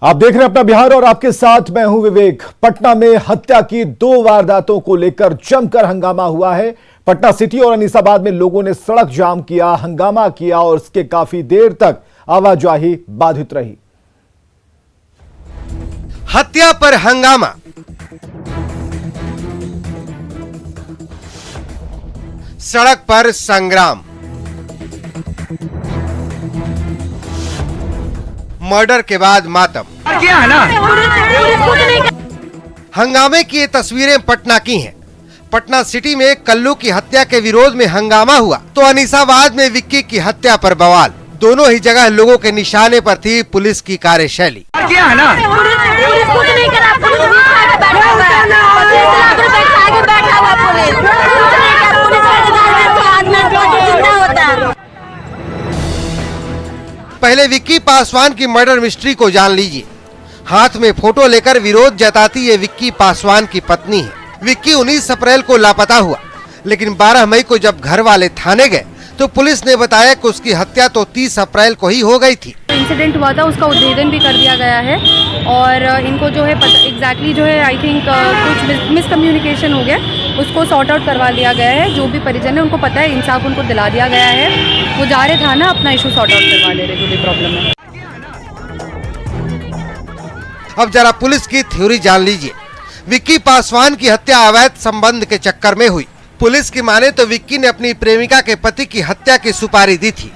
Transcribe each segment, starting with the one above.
आप देख रहे हैं अपना बिहार और आपके साथ मैं हूं विवेक। पटना में हत्या की 2 वारदातों को लेकर जमकर हंगामा हुआ है। पटना सिटी और अनीसाबाद में लोगों ने सड़क जाम किया, हंगामा किया और इसके काफी देर तक आवाजाही बाधित रही। हत्या पर हंगामा, सड़क पर संग्राम, मर्डर के बाद मातम। हंगामे की ये तस्वीरें पटना की हैं। पटना सिटी में कल्लू की हत्या के विरोध में हंगामा हुआ तो अनीसाबाद में विक्की की हत्या पर बवाल। दोनों ही जगह लोगों के निशाने पर थी पुलिस की कार्यशैली। पहले विक्की पासवान की मर्डर मिस्ट्री को जान लीजिए। हाथ में फोटो लेकर विरोध जताती ये विक्की पासवान की पत्नी है। विक्की 19 अप्रैल को लापता हुआ, लेकिन 12 मई को जब घर वाले थाने गए तो पुलिस ने बताया कि उसकी हत्या तो 30 अप्रैल को ही हो गई थी। इंसिडेंट हुआ था, उसका उद्भेदन भी कर दिया गया है और इनको जो है एग्जैक्टली जो है आई थिंक कुछ मिसकम्युनिकेशन हो गया, उसको सॉर्ट आउट करवा दिया गया है। जो भी परिजन है उनको पता है, इंसाफ उनको दिला दिया गया है। वो जा रहे था ना अपना इशू सॉर्ट आउट करवा ले रहे, जो भी प्रॉब्लम है। अब जरा पुलिस की थ्योरी जान लीजिए। विक्की पासवान की हत्या अवैध संबंध के चक्कर में हुई। पुलिस की माने तो विक्की ने अपनी प्रेमिका के पति की हत्या की सुपारी दी थी,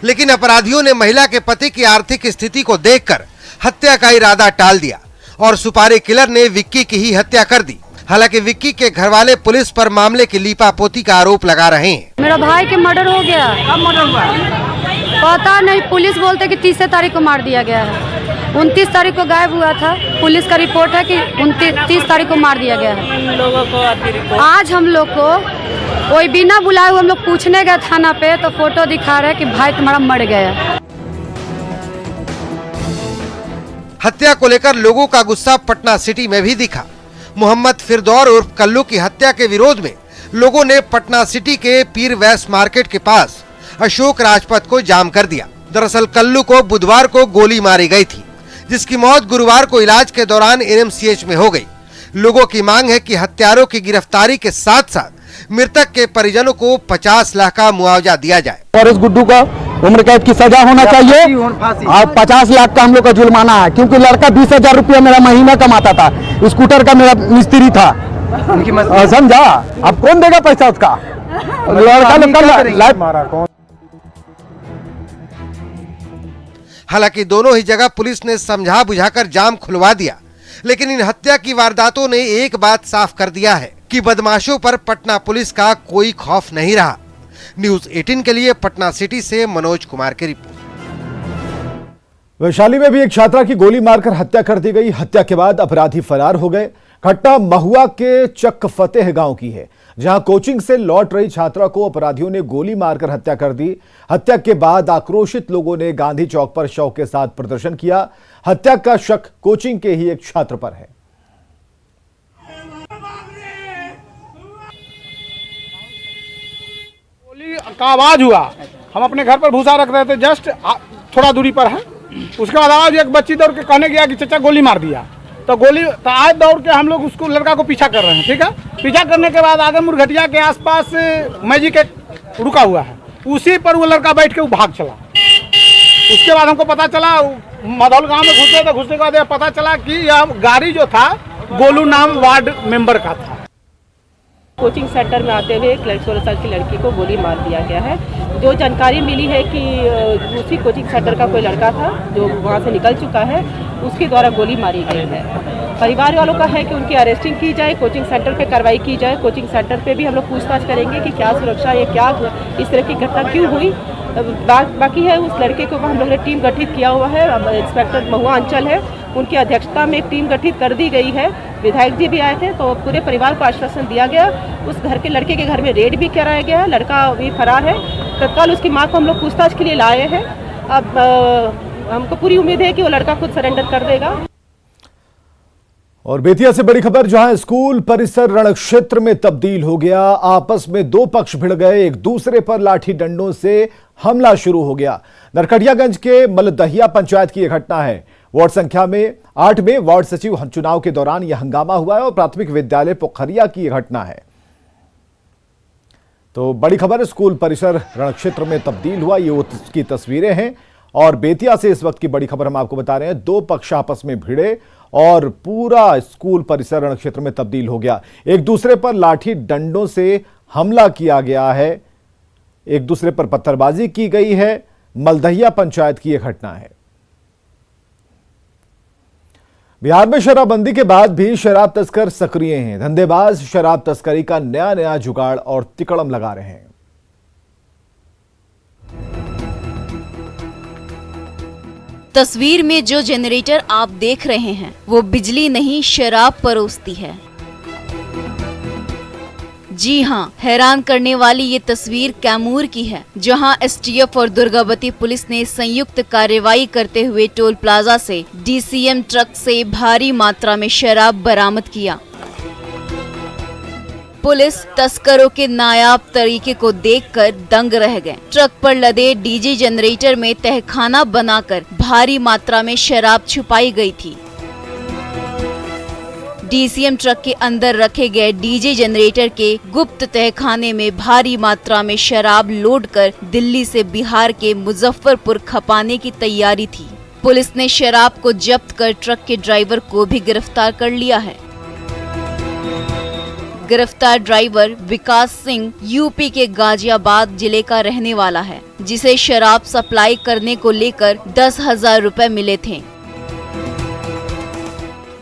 लेकिन अपराधियों ने महिला के पति की आर्थिक स्थिति को देखकर हत्या का इरादा टाल दिया और सुपारी किलर ने विक्की की ही हत्या कर दी। हालांकि विक्की के घरवाले पुलिस पर मामले की लीपापोती का आरोप लगा रहे हैं। मेरा भाई के मर्डर हो गया। कब मर्डर हुआ? पता नहीं, पुलिस बोलते कि 30 तारीख को मार दिया गया है। 29 तारीख को गायब हुआ था। पुलिस का रिपोर्ट है कि 30 तारीख को मार दिया गया है। लोगों को आज हम लोग को कोई बिना बुलाए हुए हम लोग पूछने गए थाना पे, तो फोटो दिखा रहे कि भाई तुम्हारा मर गया। हत्या को लेकर लोगों का गुस्सा पटना सिटी में भी दिखा। मोहम्मद फिरदौर उर्फ कल्लू की हत्या के विरोध में लोगों ने पटना सिटी के पीर वैस मार्केट के पास अशोक राजपथ को जाम कर दिया। दरअसल कल्लू को बुधवार को गोली मारी गई थी, जिसकी मौत गुरुवार को इलाज के दौरान एनएमसीएच में हो गई। लोगों की मांग है कि हत्यारों की गिरफ्तारी के साथ साथ मृतक के परिजनों को 50 लाख का मुआवजा दिया जाए। और इस गुड्डू का उम्र कैद की सजा होना चाहिए और 50 लाख का हम लोग का जुर्माना है, क्योंकि लड़का 20,000 रुपया मेरा महीना कमाता था। स्कूटर का मेरा मिस्त्री था, समझा। अब कौन देगा पैसा उसका? लड़का हालांकि दोनों ही जगह पुलिस ने समझा बुझाकर जाम खुलवा दिया, लेकिन इन हत्या की वारदातों ने एक बात साफ कर दिया है कि बदमाशों पर पटना पुलिस का कोई खौफ नहीं रहा। न्यूज़ 18 के लिए पटना सिटी से मनोज कुमार की रिपोर्ट। वैशाली में भी एक छात्रा की गोली मारकर हत्या कर दी गई। हत्या के बाद अपराधी फरार हो गए। घटना महुआ के चक फतेह गांव की है, जहां कोचिंग से लौट रही छात्रा को अपराधियों ने गोली मारकर हत्या कर दी। हत्या के बाद आक्रोशित लोगों ने गांधी चौक पर शव के साथ प्रदर्शन किया। हत्या का शक कोचिंग के ही एक छात्र पर है। गोली का आवाज हुआ, हम अपने घर पर भूसा रख रहे थे, जस्ट थोड़ा दूरी पर है। उसके बाद आवाज, एक बच्ची दौड़ के कहने गया कि चचा गोली मार दिया। तो आज दौड़ के हम लोग उसको लड़का को पीछा कर रहे हैं, ठीक है। पीछा करने के बाद आगे मुरघटिया के आसपास मैजिक रुका हुआ है, उसी पर वो लड़का बैठ के वो भाग चला। उसके बाद हमको पता चला, मधौल गांव में घुसे, तो घुसने के बाद पता चला कि यह गाड़ी जो था गोलू नाम वार्ड मेंबर का था। कोचिंग सेंटर में आते हुए एक 16 साल की लड़की को गोली मार दिया गया है। जो जानकारी मिली है कि उसी कोचिंग सेंटर का कोई लड़का था जो वहां से निकल चुका है, उसके द्वारा गोली मारी गई है। परिवार वालों का है कि उनकी अरेस्टिंग की जाए, कोचिंग सेंटर पे कार्रवाई की जाए। कोचिंग सेंटर पे भी हम लोग पूछताछ करेंगे कि क्या सुरक्षा या क्या इस तरह की घटना क्यों हुई। बाकी है उस लड़के को हम लोग ने टीम गठित किया हुआ है। इंस्पेक्टर महुआ अंचल है, उनकी अध्यक्षता में एक टीम गठित कर दी गई है। विधायक जी भी आए थे, तो पूरे परिवार को आश्वासन दिया गया। उस घर के लड़के के घर में रेड भी कराया गया है। लड़का भी फरार है। तत्काल उसकी मां को हम लोग पूछताछ के लिए लाए हैं। अब हमको पूरी उम्मीद है कि वो लड़का खुद सरेंडर कर देगा। और बेतिया से बड़ी खबर, जहां स्कूल परिसर रण क्षेत्र में तब्दील हो गया। आपस में 2 पक्ष भिड़ गए, एक दूसरे पर लाठी डंडों से हमला शुरू हो गया। नरकटियागंज के मलदहिया पंचायत की यह घटना है। वार्ड संख्या में 8 में वार्ड सचिव चुनाव के दौरान यह हंगामा हुआ है और प्राथमिक विद्यालय पोखरिया की यह घटना है। तो बड़ी खबर, स्कूल परिसर रणक्षेत्र में तब्दील हुआ, ये उसकी तस्वीरें हैं। और बेतिया से इस वक्त की बड़ी खबर हम आपको बता रहे हैं, दो पक्ष आपस में भिड़े और पूरा स्कूल परिसर रणक्षेत्र में तब्दील हो गया। एक दूसरे पर लाठी डंडों से हमला किया गया है, एक दूसरे पर पत्थरबाजी की गई है। मलदहिया पंचायत की यह घटना है। बिहार में शराबबंदी के बाद भी शराब तस्कर सक्रिय हैं। धंधेबाज शराब तस्करी का नया जुगाड़ और तिकड़म लगा रहे हैं। तस्वीर में जो जनरेटर आप देख रहे हैं वो बिजली नहीं शराब परोसती है। जी हाँ, हैरान करने वाली ये तस्वीर कैमूर की है, जहां एसटीएफ और दुर्गावती पुलिस ने संयुक्त कार्रवाई करते हुए टोल प्लाजा से डीसीएम ट्रक से भारी मात्रा में शराब बरामद किया। पुलिस तस्करों के नायाब तरीके को देखकर दंग रह गए। ट्रक पर लदे डीजे जनरेटर में तहखाना बनाकर भारी मात्रा में शराब छुपाई गई थी। डीसीएम ट्रक के अंदर रखे गए डीजे जनरेटर के गुप्त तहखाने में भारी मात्रा में शराब लोड कर दिल्ली से बिहार के मुजफ्फरपुर खपाने की तैयारी थी। पुलिस ने शराब को जब्त कर ट्रक के ड्राइवर को भी गिरफ्तार कर लिया है। गिरफ्तार ड्राइवर विकास सिंह यूपी के गाजियाबाद जिले का रहने वाला है, जिसे शराब सप्लाई करने को लेकर 10,000 रुपए मिले थे।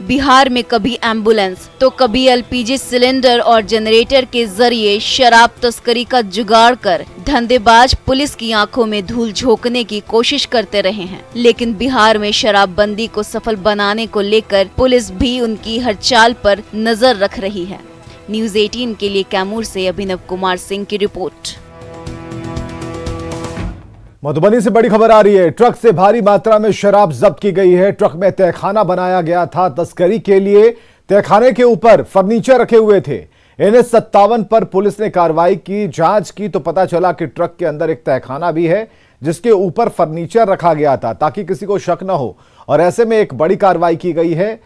बिहार में कभी एम्बुलेंस तो कभी एलपीजी सिलेंडर और जनरेटर के जरिए शराब तस्करी का जुगाड़ कर धंधेबाज पुलिस की आंखों में धूल झोंकने की कोशिश करते रहे हैं। लेकिन बिहार में शराबबंदी को सफल बनाने को लेकर पुलिस भी उनकी हर चाल पर नजर रख रही है। न्यूज़ 18 के लिए कैमूर से अभिनव कुमार सिंह की रिपोर्ट। मधुबनी से बड़ी खबर आ रही है, ट्रक से भारी मात्रा में शराब जब्त की गई है। ट्रक में तहखाना बनाया गया था तस्करी के लिए। तहखाने के ऊपर फर्नीचर रखे हुए थे। NH 57 पर पुलिस ने कार्रवाई की, जांच की तो पता चला कि ट्रक के अंदर एक तहखाना भी है जिसके ऊपर फर्नीचर रखा गया था ताकि किसी को शक न हो। और ऐसे में एक बड़ी कार्रवाई की गई है।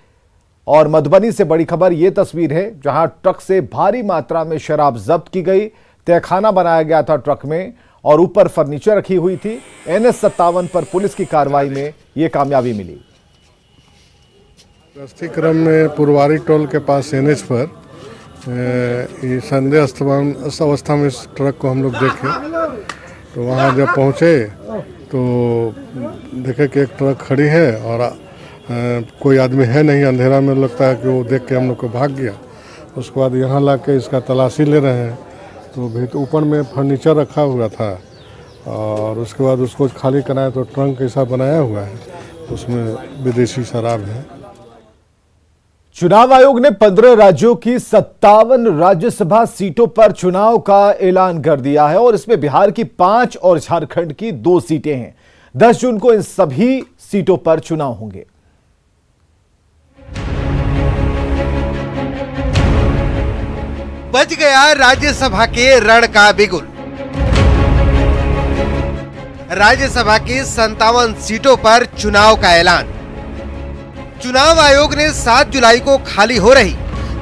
और मधुबनी से बड़ी खबर ये तस्वीर है, जहां ट्रक से भारी मात्रा में शराब जब्त की गई। तहखाना बनाया गया था ट्रक में और ऊपर फर्नीचर रखी हुई थी। NH 57 पर पुलिस की कार्रवाई में ये कामयाबी मिली। गश्ती क्रम में पुरवारी टोल के पास NH पर संदेह अवस्था में इस ट्रक को हम लोग देखे, तो वहाँ जब पहुँचे तो देखे कि एक ट्रक खड़ी है और कोई आदमी है नहीं, अंधेरा में लगता है कि वो देख के हम लोग को भाग गया। उसके बाद यहाँ ला के इसका तलाशी ले रहे हैं, तो ऊपर में फर्नीचर रखा हुआ था और उसके बाद उसको खाली कराया तो ट्रंक ऐसा बनाया हुआ है, उसमें विदेशी शराब है। चुनाव आयोग ने 15 राज्यों की 57 राज्यसभा सीटों पर चुनाव का ऐलान कर दिया है और इसमें बिहार की 5 और झारखंड की 2 सीटें हैं। 10 जून को इन सभी सीटों पर चुनाव होंगे। बज गया राज्यसभा के रण का बिगुल। राज्यसभा की 57 सीटों पर चुनाव का ऐलान। चुनाव आयोग ने 7 जुलाई को खाली हो रही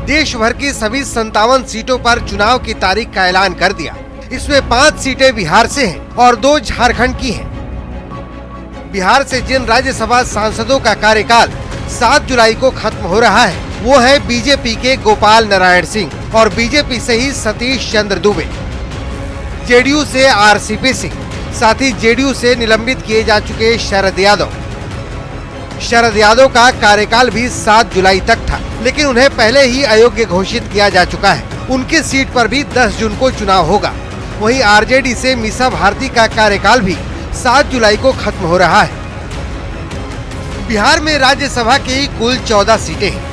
देश भर की सभी 57 सीटों पर चुनाव की तारीख का ऐलान कर दिया। इसमें 5 सीटें बिहार से हैं और 2 झारखंड की हैं। बिहार से जिन राज्यसभा सांसदों का कार्यकाल 7 जुलाई को खत्म हो रहा है वो है बीजेपी के गोपाल नारायण सिंह और बीजेपी से ही सतीश चंद्र दुबे, जेडीयू से आरसीपी सिंह, साथ ही जेडीयू से निलंबित किए जा चुके शरद यादव। शरद यादव का कार्यकाल भी 7 जुलाई तक था, लेकिन उन्हें पहले ही अयोग्य घोषित किया जा चुका है। उनकी सीट पर भी 10 जून को चुनाव होगा। वहीं आरजेडी से मीसा भारती का कार्यकाल भी 7 जुलाई को खत्म हो रहा है। बिहार में राज्यसभा की कुल 14 सीटें हैं।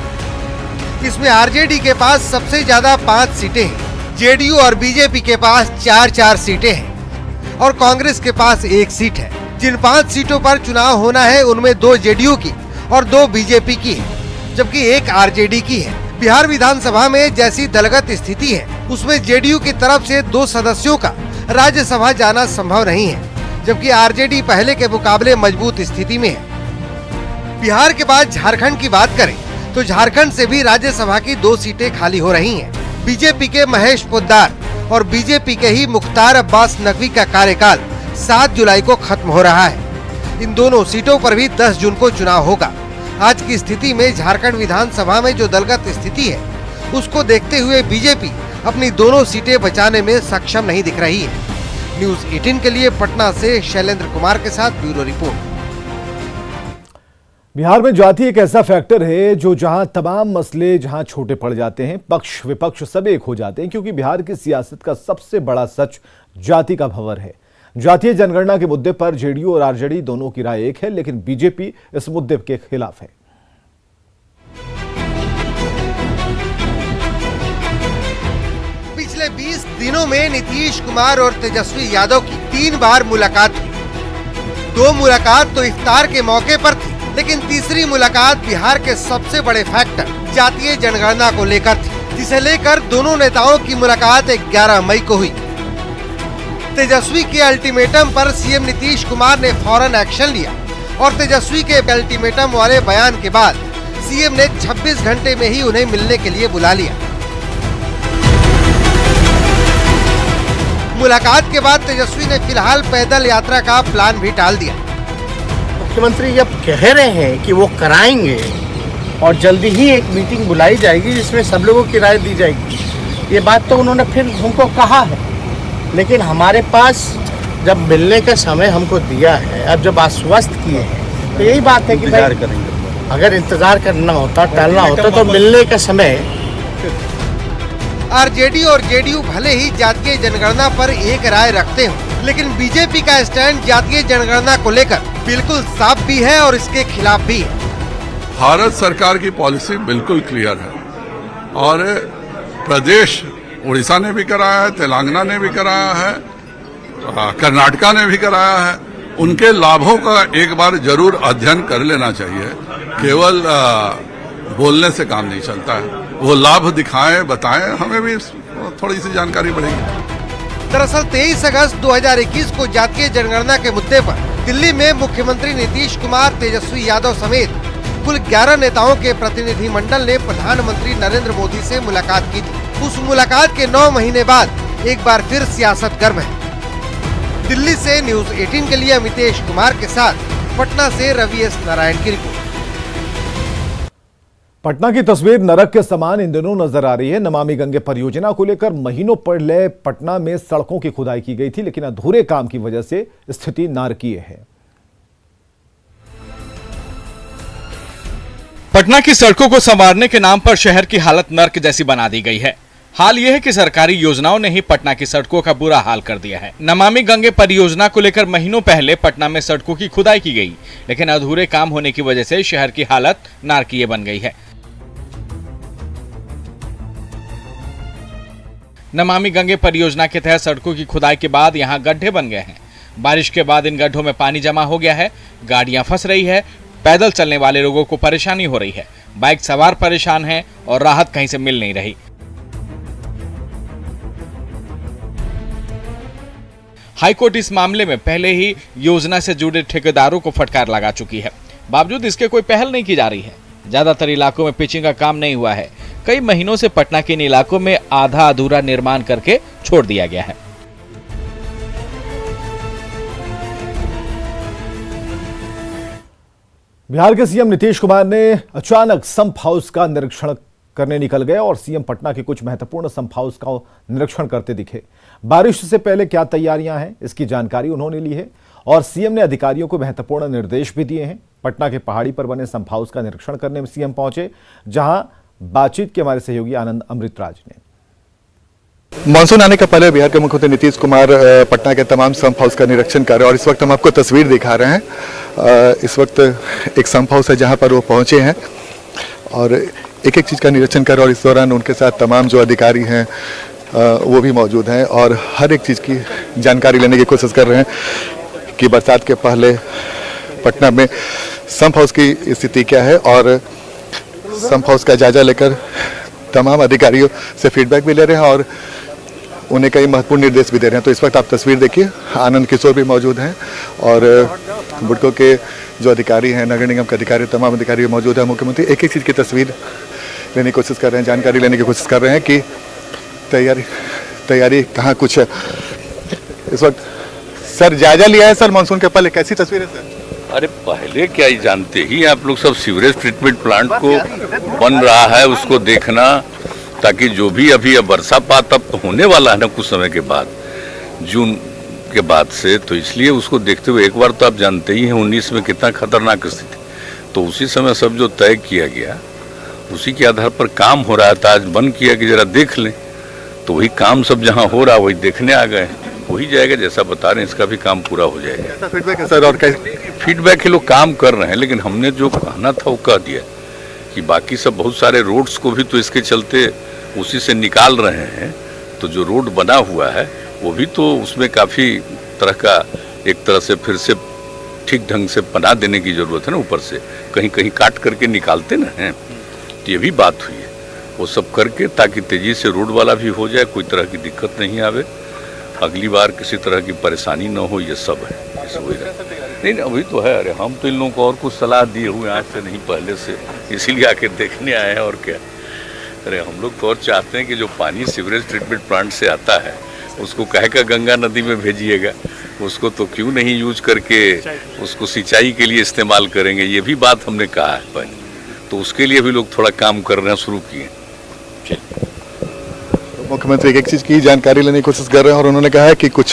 इसमें आरजेडी के पास सबसे ज्यादा 5 सीटें हैं, जेडीयू और बीजेपी के पास 4-4 सीटें हैं और कांग्रेस के पास 1 सीट है। जिन 5 सीटों पर चुनाव होना है उनमें 2 जेडीयू की और 2 बीजेपी की है, जबकि 1 आरजेडी की है। बिहार विधानसभा में जैसी दलगत स्थिति है उसमें जेडीयू की तरफ से 2 सदस्यों का राज्यसभा जाना संभव नहीं है, जबकि आरजेडी पहले के मुकाबले मजबूत स्थिति में है। बिहार के बाद झारखंड की बात करें तो झारखंड से भी राज्यसभा की 2 सीटें खाली हो रही हैं। बीजेपी के महेश पोद्दार और बीजेपी के ही मुख्तार अब्बास नकवी का कार्यकाल 7 जुलाई को खत्म हो रहा है। इन दोनों सीटों पर भी 10 जून को चुनाव होगा। आज की स्थिति में झारखंड विधानसभा में जो दलगत स्थिति है, उसको देखते हुए बीजेपी अपनी दोनों सीटें बचाने में सक्षम नहीं दिख रही है। न्यूज़ 18 के लिए पटना से शैलेंद्र कुमार के साथ ब्यूरो रिपोर्ट। बिहार में जाति एक ऐसा फैक्टर है जो जहां तमाम मसले जहां छोटे पड़ जाते हैं, पक्ष विपक्ष सब एक हो जाते हैं, क्योंकि बिहार की सियासत का सबसे बड़ा सच जाति का भंवर है। जातीय जनगणना के मुद्दे पर जेडीयू और आरजेडी दोनों की राय एक है, लेकिन बीजेपी इस मुद्दे के खिलाफ है। पिछले 20 दिनों में नीतीश कुमार और तेजस्वी यादव की 3 बार मुलाकात हुई। 2 मुलाकात तो इफ्तार के मौके पर थी, लेकिन तीसरी मुलाकात बिहार के सबसे बड़े फैक्टर जातीय जनगणना को लेकर थी, जिसे लेकर दोनों नेताओं की मुलाकात 11 मई को हुई। तेजस्वी के अल्टीमेटम पर सीएम नीतीश कुमार ने फौरन एक्शन लिया और तेजस्वी के अल्टीमेटम वाले बयान के बाद सीएम ने 26 घंटे में ही उन्हें मिलने के लिए बुला लिया। मुलाकात के बाद तेजस्वी ने फिलहाल पैदल यात्रा का प्लान भी टाल दिया। मुख्यमंत्री जब कह रहे हैं कि वो कराएंगे और जल्दी ही एक मीटिंग बुलाई जाएगी जिसमें सब लोगों की राय दी जाएगी, ये बात तो उन्होंने फिर हमको कहा है, लेकिन हमारे पास जब मिलने का समय हमको दिया है, अब जब आश्वस्त किए हैं, तो यही बात है कि भाई अगर इंतजार करना होता, टालना होता तो मिलने का समय। आरजेडी और जेडीयू भले ही जातीय जनगणना पर एक राय रखते हो, लेकिन बीजेपी का स्टैंड जातीय जनगणना को लेकर बिल्कुल साफ भी है और इसके खिलाफ भी है। भारत सरकार की पॉलिसी बिल्कुल क्लियर है और प्रदेश उड़ीसा ने भी कराया है, तेलंगाना ने भी कराया है, कर्नाटका ने भी कराया है। उनके लाभों का एक बार जरूर अध्ययन कर लेना चाहिए। केवल बोलने से काम नहीं चलता है, वो लाभ दिखाएं, बताएं, हमें भी थोड़ी सी जानकारी बढ़ेगी। दरअसल 23 अगस्त 2021 को जातीय जनगणना के मुद्दे पर दिल्ली में मुख्यमंत्री नीतीश कुमार, तेजस्वी यादव समेत कुल 11 नेताओं के प्रतिनिधि मंडल ने प्रधानमंत्री नरेंद्र मोदी से मुलाकात की थी। उस मुलाकात के 9 महीने बाद एक बार फिर सियासत गर्म है। दिल्ली से न्यूज़ 18 के लिए अमितेश कुमार के साथ पटना से रवि एस नारायण की रिपोर्ट। पटना की तस्वीर नरक के समान इन दिनों नजर आ रही है। नमामि गंगे परियोजना को लेकर महीनों पहले पटना में सड़कों की खुदाई की गई थी, लेकिन अधूरे काम की वजह से स्थिति नारकीय है। पटना की सड़कों को संवारने के नाम पर शहर की हालत नर्क जैसी बना दी गई है। हाल यह है कि सरकारी योजनाओं ने ही पटना की सड़कों का बुरा हाल कर दिया है। नमामि गंगे परियोजना को लेकर महीनों पहले पटना में सड़कों की खुदाई की गई, लेकिन अधूरे काम होने की वजह से शहर की हालत नारकीय बन गई है। नमामि गंगे परियोजना के तहत सड़कों की खुदाई के बाद यहां गड्ढे बन गए हैं। बारिश के बाद इन गड्ढों में पानी जमा हो गया है, गाड़ियां फंस रही है, पैदल चलने वाले लोगों को परेशानी हो रही है, बाइक सवार परेशान हैं और राहत कहीं से मिल नहीं रही। हाईकोर्ट इस मामले में पहले ही योजना से जुड़े ठेकेदारों को फटकार लगा चुकी है। बावजूद इसके कोई पहल नहीं की जा रही है। ज्यादातर इलाकों में पिचिंग का काम नहीं हुआ है। कई महीनों से पटना के इन इलाकों में आधा अधूरा निर्माण करके छोड़ दिया गया है। बिहार के सीएम नीतीश कुमार ने अचानक संप हाउस का निरीक्षण करने निकल गए और सीएम पटना के कुछ महत्वपूर्ण संप हाउस का निरीक्षण करते दिखे। बारिश से पहले क्या तैयारियां हैं, इसकी जानकारी उन्होंने ली है और सीएम ने अधिकारियों को महत्वपूर्ण निर्देश भी दिए हैं। पटना के पहाड़ी पर बने संप हाउस का निरीक्षण करने में सीएम पहुंचे, जहां बातचीत के हमारे सहयोगी आनंद अमृतराज ने। मानसून आने का पहले बिहार के मुख्यमंत्री नीतीश कुमार पटना के तमाम संप हाउस का निरीक्षण कर रहे हैं और इस वक्त हम आपको तस्वीर दिखा रहे हैं। इस वक्त एक संप हाउस है जहां पर वो पहुंचे हैं और एक एक चीज़ का निरीक्षण कर रहे हैं और इस दौरान उनके साथ तमाम जो अधिकारी हैं वो भी मौजूद हैं और हर एक चीज़ की जानकारी लेने की कोशिश कर रहे हैं कि बरसात के पहले पटना में संप हाउस की स्थिति क्या है और संप हाउस का जायजा लेकर तमाम अधिकारियों से फीडबैक भी ले रहे हैं और उन्हें कई महत्वपूर्ण निर्देश भी दे रहे हैं। तो इस वक्त आप तस्वीर देखिए, आनंद किशोर भी मौजूद हैं और बुडको के जो अधिकारी हैं, नगर निगम के अधिकारी, तमाम अधिकारी मौजूद हैं। मुख्यमंत्री एक एक चीज़ की तस्वीर लेने की कोशिश कर रहे हैं, जानकारी लेने की कोशिश कर रहे हैं कि तैयारी कहाँ कुछ है। इस वक्त सर जायजा लिया है सर मानसून के पहले, कैसी तस्वीर है सर? अरे पहले क्या ही जानते ही आप लोग सब, सीवरेज ट्रीटमेंट प्लांट को बन रहा है उसको देखना, ताकि जो भी अभी अब बरसात अब होने वाला है ना कुछ समय के बाद, जून के बाद से, तो इसलिए उसको देखते हुए एक बार तो आप जानते ही हैं 19 में कितना खतरनाक स्थिति, तो उसी समय सब जो तय किया गया उसी के आधार पर काम हो रहा था। आज बंद किया कि जरा देख लें, तो वही काम सब जहाँ हो रहा वही देखने आ गए, वही जाएगा जैसा बता रहे हैं, इसका भी काम पूरा हो जाएगा। ऐसा फीडबैक है सर? और फीडबैक है, लोग काम कर रहे हैं, लेकिन हमने जो कहना था वो कह दिया कि बाकी सब बहुत सारे रोड्स को भी तो इसके चलते उसी से निकाल रहे हैं, तो जो रोड बना हुआ है वो भी तो उसमें काफ़ी तरह का एक तरह से फिर से ठीक ढंग से बना देने की ज़रूरत है ना, ऊपर से कहीं कहीं काट करके निकालते ना हैं, तो ये भी बात हुई है, वो सब करके ताकि तेज़ी से रोड वाला भी हो जाए, कोई तरह की दिक्कत नहीं आवे, अगली बार किसी तरह की परेशानी न हो, ये सब है, ये सब हो जाए। नहीं अभी तो है, अरे हम तो इन लोगों को और कुछ सलाह दिए हुए आज से नहीं पहले से, इसीलिए आके देखने आए हैं और क्या। अरे हम लोग तो और चाहते हैं कि जो पानी सीवरेज ट्रीटमेंट प्लांट से आता है उसको कह कर गंगा नदी में भेजिएगा, उसको तो क्यों नहीं यूज करके उसको सिंचाई के लिए इस्तेमाल करेंगे, ये भी बात हमने कहा है पहले, तो उसके लिए भी लोग थोड़ा काम करना शुरू किए। मुख्यमंत्री एक चीज़ की जानकारी लेने की कोशिश कर रहे हैं और उन्होंने कहा है कि कुछ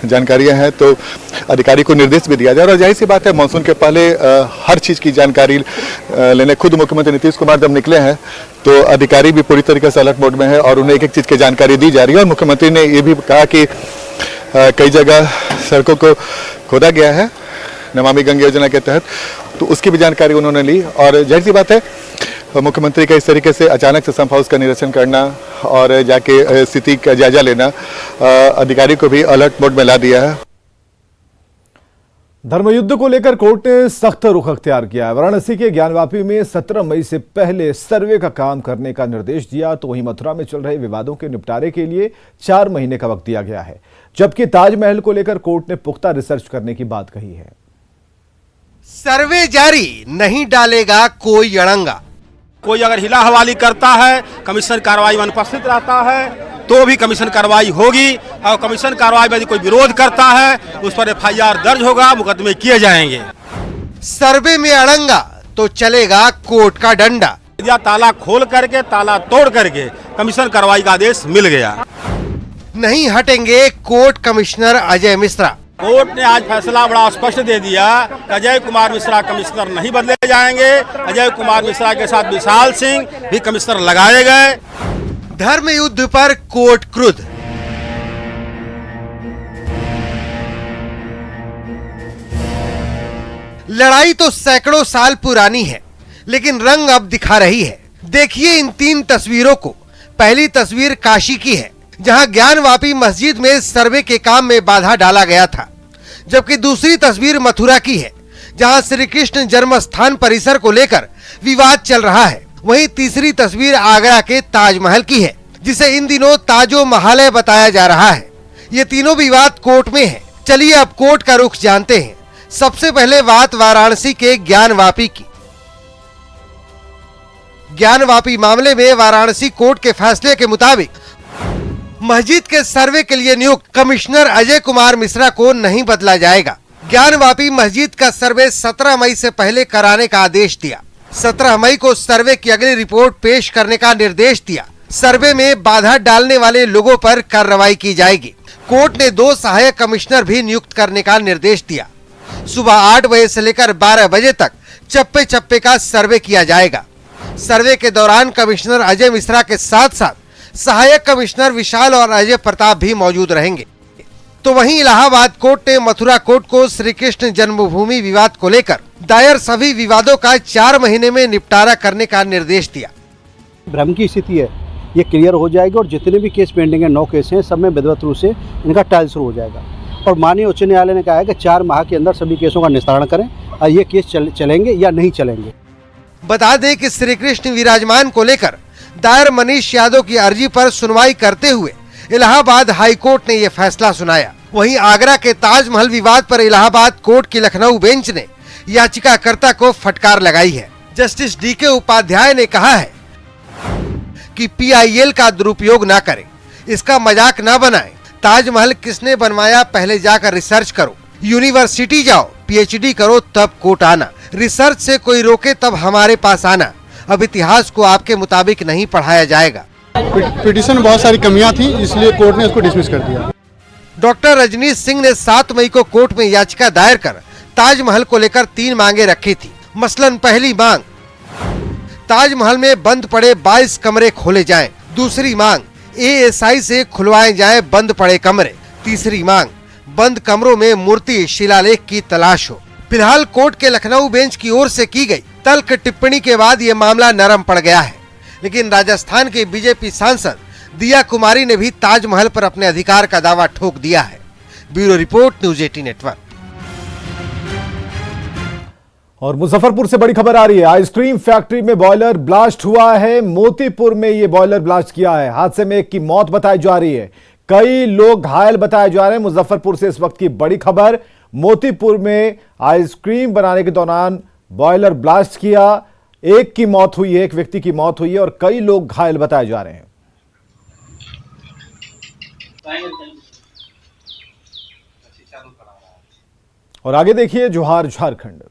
जानकारियां हैं तो अधिकारी को निर्देश भी दिया जाए, और जाहिर सी बात है मानसून के पहले हर चीज़ की जानकारी लेने खुद मुख्यमंत्री नीतीश कुमार जब निकले हैं तो अधिकारी भी पूरी तरीके से अलर्ट मोड में है और उन्हें एक एक चीज़ की जानकारी दी जा रही है। और मुख्यमंत्री ने ये भी कहा कि कई जगह सड़कों को खोदा गया है नमामि गंगे योजना के तहत, तो उसकी भी जानकारी उन्होंने ली। और जाहिर सी बात है मुख्यमंत्री का इस तरीके से अचानक से संप हाउस का निरीक्षण करना और जाके स्थिति का जायजा लेना अधिकारी को भी अलर्ट मोड में ला दिया है। धर्मयुद्ध को लेकर कोर्ट ने सख्त रुख अख्तियार किया है। वाराणसी के ज्ञानवापी में 17 मई से पहले सर्वे का काम करने का निर्देश दिया, तो वहीं मथुरा में चल रहे विवादों के निपटारे के लिए 4 महीने का वक्त दिया गया है, जबकि ताजमहल को लेकर कोर्ट ने पुख्ता रिसर्च करने की बात कही है। सर्वे जारी, नहीं डालेगा कोई अड़ंगा। कोई अगर हिला हवाली करता है, कमीशन कार्रवाई में अनुपस्थित रहता है तो भी कमीशन कार्रवाई होगी, और कमीशन कार्रवाई में यदि कोई विरोध करता है उस पर FIR दर्ज होगा, मुकदमे किए जाएंगे। सर्वे में अड़ंगा तो चलेगा कोर्ट का डंडा। या ताला खोल करके, ताला तोड़ करके कमीशन कार्रवाई का आदेश मिल गया, नहीं हटेंगे court commissioner Ajay Mishra. Court ने आज फैसला बड़ा स्पष्ट दे दिया कि अजय कुमार मिश्रा कमिश्नर नहीं बदले जाएंगे, अजय कुमार मिश्रा के साथ विशाल सिंह भी कमिश्नर लगाए गए। धर्म युद्ध पर कोर्ट क्रुद्ध। लड़ाई तो सैकड़ों साल पुरानी है, लेकिन रंग अब दिखा रही है। देखिए इन 3 तस्वीरों को। पहली तस्वीर काशी की है, जहां ज्ञानवापी मस्जिद में सर्वे के काम में बाधा डाला गया था, जबकि दूसरी तस्वीर मथुरा की है, जहां श्री कृष्ण जन्म स्थान परिसर को लेकर विवाद चल रहा है। वहीं तीसरी तस्वीर आगरा के ताजमहल की है, जिसे इन दिनों ताजो महालय बताया जा रहा है। ये तीनों विवाद कोर्ट में है। चलिए अब कोर्ट का रुख जानते हैं। सबसे पहले बात वाराणसी के ज्ञानवापी की। ज्ञानवापी मामले में वाराणसी कोर्ट के फैसले के मुताबिक मस्जिद के सर्वे के लिए नियुक्त कमिश्नर अजय कुमार मिश्रा को नहीं बदला जाएगा। ज्ञानवापी मस्जिद का सर्वे 17 मई से पहले कराने का आदेश दिया। 17 मई को सर्वे की अगली रिपोर्ट पेश करने का निर्देश दिया। सर्वे में बाधा डालने वाले लोगों पर कार्रवाई की जाएगी। कोर्ट ने 2 सहायक कमिश्नर भी नियुक्त करने का निर्देश दिया। सुबह 8 बजे से लेकर 12 बजे तक चप्पे चप्पे का सर्वे किया जाएगा। सर्वे के दौरान कमिश्नर अजय मिश्रा के साथ साथ सहायक कमिश्नर विशाल और अजय प्रताप भी मौजूद रहेंगे। तो वहीं इलाहाबाद कोर्ट ने मथुरा कोर्ट को श्री कृष्ण जन्मभूमि विवाद को लेकर दायर सभी विवादों का 4 महीने में निपटारा करने का निर्देश दिया। भ्रम की स्थिति है, ये क्लियर हो जाएगी और जितने भी केस पेंडिंग है, 9 केस हैं, सब में विधिवत रूप से इनका ट्रायल शुरू हो जाएगा। और माननीय उच्च न्यायालय ने कहा है कि 4 माह के अंदर सभी केसों का निस्तारण करें और ये केस चलेंगे या नहीं चलेंगे। बता दें कि श्री कृष्ण विराजमान को लेकर दायर मनीष यादव की अर्जी पर सुनवाई करते हुए इलाहाबाद हाई कोर्ट ने यह फैसला सुनाया। वहीं आगरा के ताजमहल विवाद पर इलाहाबाद कोर्ट की लखनऊ बेंच ने याचिकाकर्ता को फटकार लगाई है। जस्टिस डीके उपाध्याय ने कहा है कि पीआईएल का दुरुपयोग ना करें, इसका मजाक ना बनाएं। ताजमहल किसने बनवाया पहले जाकर रिसर्च करो, यूनिवर्सिटी जाओ, पीएचडी करो तब कोर्ट आना। रिसर्च से कोई रोके तब हमारे पास आना। अब इतिहास को आपके मुताबिक नहीं पढ़ाया जाएगा। पिटीशन में बहुत सारी कमियां थी, इसलिए कोर्ट ने इसको डिसमिस कर दिया। डॉक्टर रजनीश सिंह ने 7 मई को कोर्ट में याचिका दायर कर ताजमहल को लेकर 3 मांगे रखी थी। मसलन पहली मांग, ताजमहल में बंद पड़े 22 कमरे खोले जाएं। दूसरी मांग, एएसआई से खुलवाए जाएं बंद पड़े कमरे। तीसरी मांग, बंद कमरों में मूर्ति शिलालेख की तलाश हो। फिलहाल कोर्ट के लखनऊ बेंच की ओर से की गई तल्ख टिप्पणी के बाद ये मामला नरम पड़ गया है। लेकिन राजस्थान के बीजेपी सांसद दिया कुमारी ने भी ताजमहल पर अपने अधिकार का दावा ठोक दिया है। Bureau report, news 18 network. और मुजफ्फरपुर से बड़ी खबर आ रही है। आइसक्रीम फैक्ट्री में बॉयलर ब्लास्ट हुआ है। मोतीपुर में ये बॉयलर ब्लास्ट किया है। हादसे में एक की मौत बताई जा रही है, कई लोग घायल बताए जा रहे हैं। मुजफ्फरपुर से इस वक्त की बड़ी खबर, मोतीपुर में आइसक्रीम बनाने के दौरान बॉयलर ब्लास्ट किया, एक की मौत हुई है, एक व्यक्ति की मौत हुई है और कई लोग घायल बताए जा रहे हैं। और आगे देखिए, जोहार झारखंड।